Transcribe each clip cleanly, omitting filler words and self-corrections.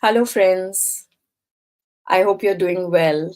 Hello, friends. I hope you're doing well.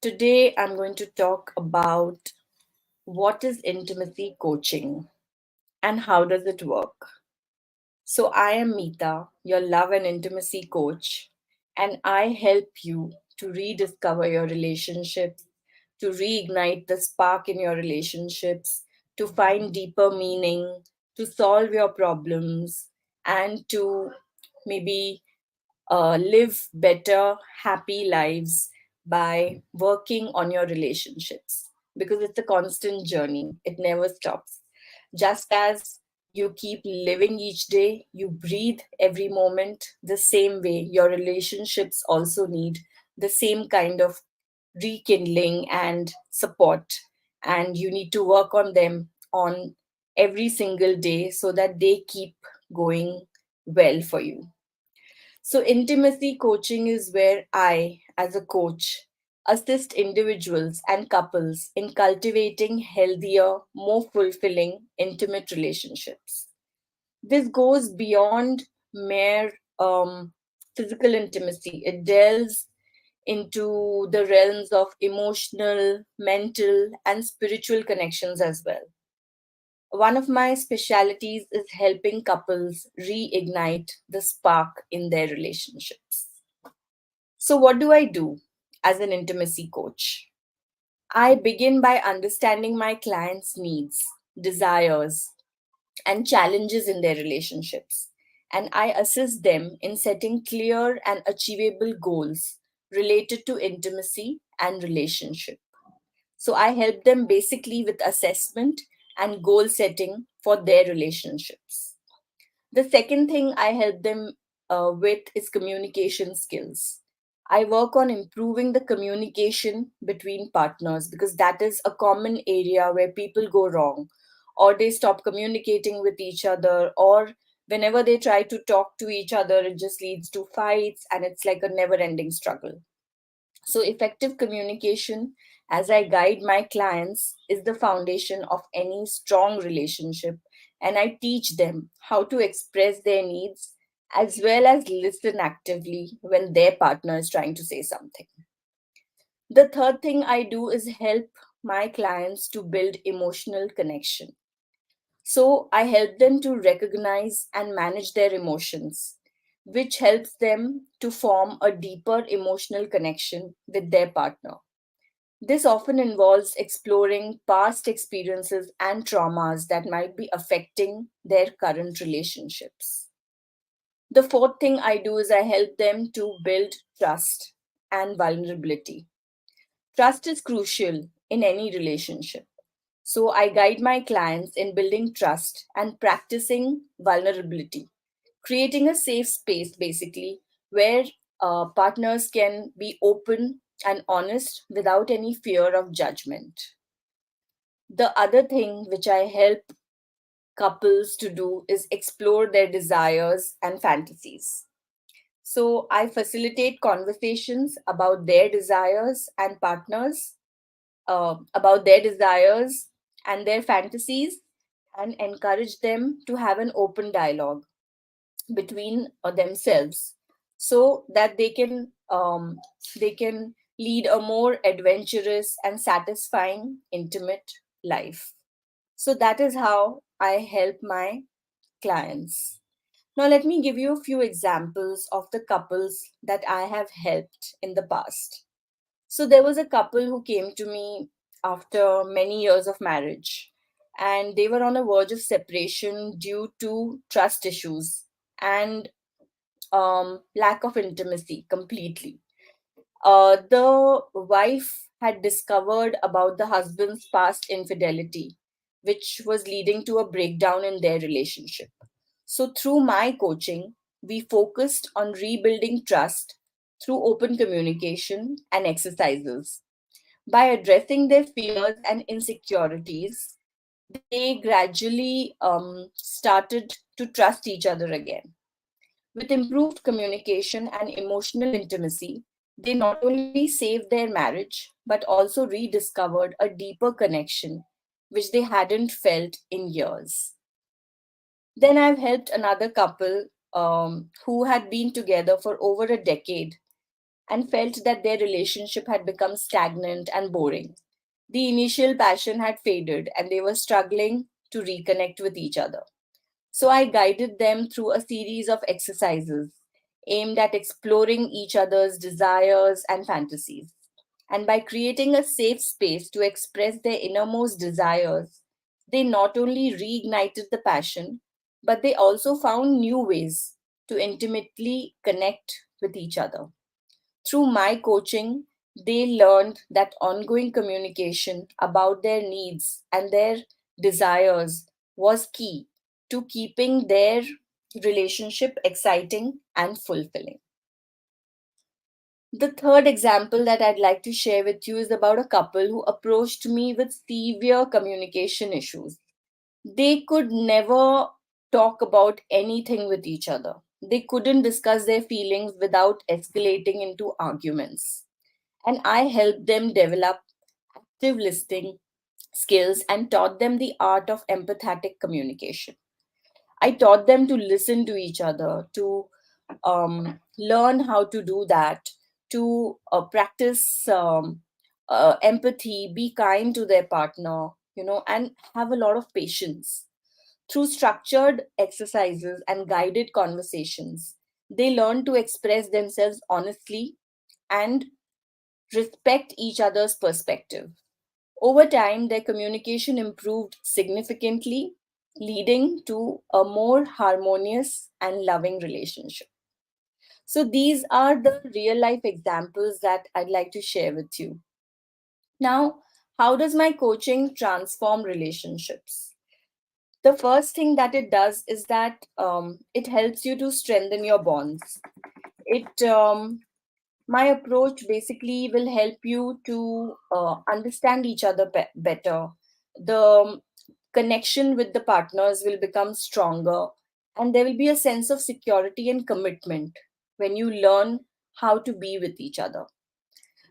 Today, I'm going to talk about what is intimacy coaching and how does it work. So, I am Meeta, your love and intimacy coach, and I help you to rediscover your relationships, to reignite the spark in your relationships, to find deeper meaning, to solve your problems, and to maybe live better, happy lives by working on your relationships because it's a constant journey, it never stops. Just as you keep living each day, you breathe every moment, the same way your relationships also need the same kind of rekindling and support. And you need to work on them on every single day so that they keep going well for you. So, intimacy coaching is where I, as a coach, assist individuals and couples in cultivating healthier, more fulfilling, intimate relationships. This goes beyond mere physical intimacy, it delves into the realms of emotional, mental, and spiritual connections as well. One of my specialities is helping couples reignite the spark in their relationships. So, what do I do as an intimacy coach? I begin by understanding my clients' needs, desires, and challenges in their relationships. And I assist them in setting clear and achievable goals related to intimacy and relationship. So, I help them basically with assessment and goal setting for their relationships. The second thing I help them with is communication skills. I work on improving the communication between partners because that is a common area where people go wrong, or they stop communicating with each other, or whenever they try to talk to each other, it just leads to fights and it's like a never ending struggle. So, effective communication, as I guide my clients, is the foundation of any strong relationship. And I teach them how to express their needs as well as listen actively when their partner is trying to say something. The third thing I do is help my clients to build emotional connection. So I help them to recognize and manage their emotions, which helps them to form a deeper emotional connection with their partner. This often involves exploring past experiences and traumas that might be affecting their current relationships. The fourth thing I do is I help them to build trust and vulnerability. Trust is crucial in any relationship. So I guide my clients in building trust and practicing vulnerability, creating a safe space basically where partners can be open and honest without any fear of judgment. The other thing which I help couples to do is explore their desires and fantasies. So I facilitate conversations about their desires and partners, about their desires and their fantasies, and encourage them to have an open dialogue between themselves so that they can lead a more adventurous and satisfying intimate life. So that is how I help my clients. Now let me give you a few examples of the couples that I have helped in the past. So there was a couple who came to me after many years of marriage, and they were on a verge of separation due to trust issues and lack of intimacy completely. The wife had discovered about the husband's past infidelity, which was leading to a breakdown in their relationship. So, through my coaching, we focused on rebuilding trust through open communication and exercises. By addressing their fears and insecurities, they gradually started to trust each other again. With improved communication and emotional intimacy, they not only saved their marriage but also rediscovered a deeper connection which they hadn't felt in years. Then I've helped another couple. who had been together for over a decade and felt that their relationship had become stagnant and boring. The initial passion had faded and they were struggling to reconnect with each other. So I guided them through a series of exercises aimed at exploring each other's desires and fantasies. And by creating a safe space to express their innermost desires, they not only reignited the passion, but they also found new ways to intimately connect with each other. Through my coaching, they learned that ongoing communication about their needs and their desires was key to keeping their relationship exciting and fulfilling. The third example that I'd like to share with you is about a couple who approached me with severe communication issues. They could never talk about anything with each other. They couldn't discuss their feelings without escalating into arguments. And I helped them develop active listening skills and taught them the art of empathetic communication. I taught them to listen to each other, to learn how to do that, to practice empathy, be kind to their partner, and have a lot of patience. Through structured exercises and guided conversations, they learn to express themselves honestly and respect each other's perspective. Over time, their communication improved significantly, leading to a more harmonious and loving relationship. So, these are the real life examples that I'd like to share with you. Now, how does my coaching transform relationships? The first thing that it does is that it helps you to strengthen your bonds. It My approach basically will help you to understand each other better. The connection with the partners will become stronger, and there will be a sense of security and commitment when you learn how to be with each other.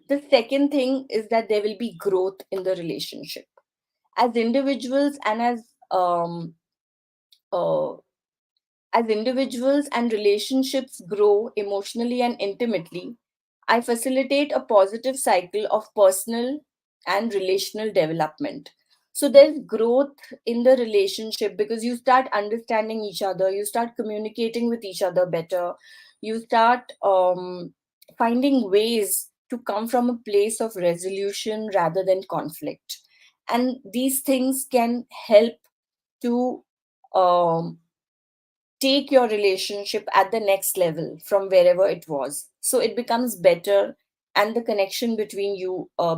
The second thing is that there will be growth in the relationship. As individuals and uh, as individuals and relationships grow emotionally and intimately, I facilitate a positive cycle of personal and relational development. So there's growth in the relationship because you start understanding each other, you start communicating with each other better, you start finding ways to come from a place of resolution rather than conflict. And these things can help to um, take your relationship at the next level from wherever it was, so it becomes better, and the connection between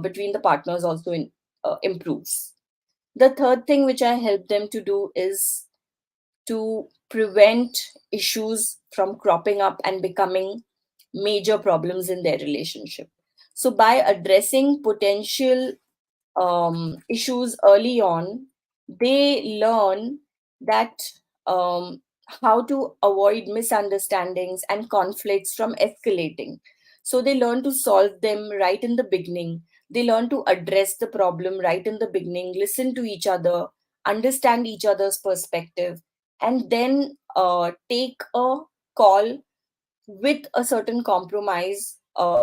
between the partners also improves. The third thing which I help them to do is to prevent issues from cropping up and becoming major problems in their relationship. So by addressing potential issues early on, they learn that how to avoid misunderstandings and conflicts from escalating. So they learn to solve them right in the beginning. They learn to address the problem right in the beginning, listen to each other, understand each other's perspective, and then take a call with a certain compromise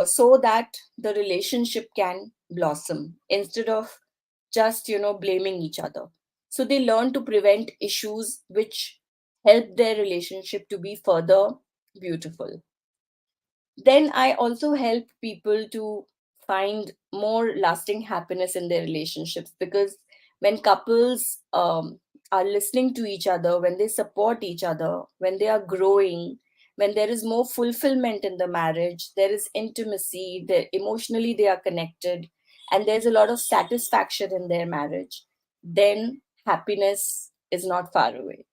so that the relationship can blossom instead of just blaming each other. So they learn to prevent issues which help their relationship to be further beautiful. Then I also help people to find more lasting happiness in their relationships, because when couples are listening to each other, when they support each other, when they are growing, when there is more fulfillment in the marriage, there is intimacy, they emotionally they are connected, and there's a lot of satisfaction in their marriage, then happiness is not far away.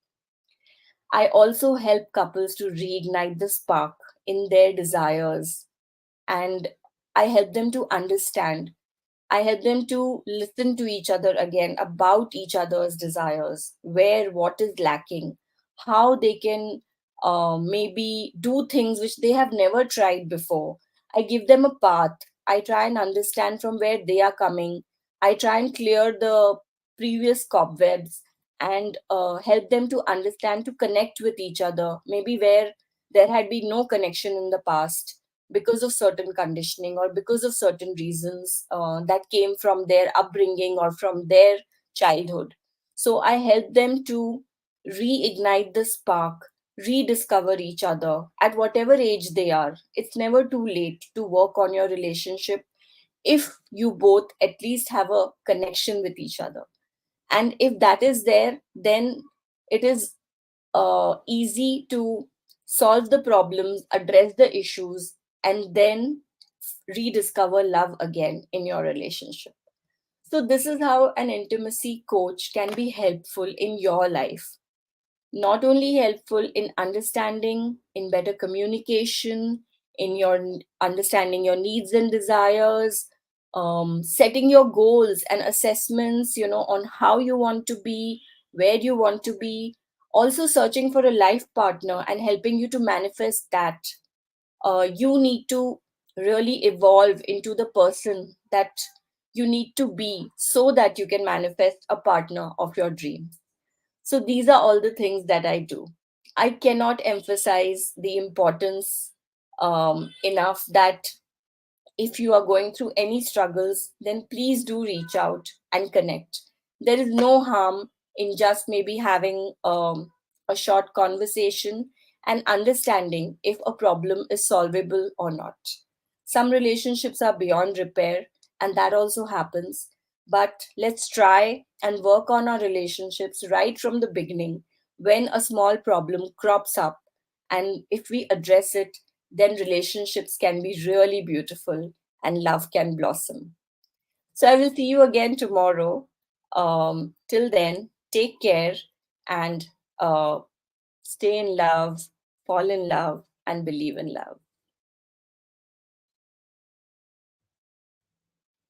I also help couples to reignite the spark in their desires, and I help them to understand. I help them to listen to each other again about each other's desires, where what is lacking, how they can maybe do things which they have never tried before. I give them a path. I try and understand from where they are coming. I try and clear the previous cobwebs and help them to understand, to connect with each other, maybe where there had been no connection in the past because of certain conditioning or because of certain reasons that came from their upbringing or from their childhood. So I help them to reignite the spark, rediscover each other at whatever age they are. It's never too late to work on your relationship if you both at least have a connection with each other. And if that is there, then it is easy to solve the problems, address the issues, and then rediscover love again in your relationship. So, this is how an intimacy coach can be helpful in your life. Not only helpful in understanding, in better communication, in your understanding your needs and desires, setting your goals and assessments, on how you want to be, where you want to be, also searching for a life partner and helping you to manifest that. You need to really evolve into the person that you need to be so that you can manifest a partner of your dream. So these are all the things that I do. I cannot emphasize the importance enough that if you are going through any struggles, then please do reach out and connect. There is no harm in just maybe having a short conversation and understanding if a problem is solvable or not. Some relationships are beyond repair, and that also happens. But let's try and work on our relationships right from the beginning when a small problem crops up. And if we address it, then relationships can be really beautiful and love can blossom. So I will see you again tomorrow. Till then, take care and stay in love, fall in love, and believe in love.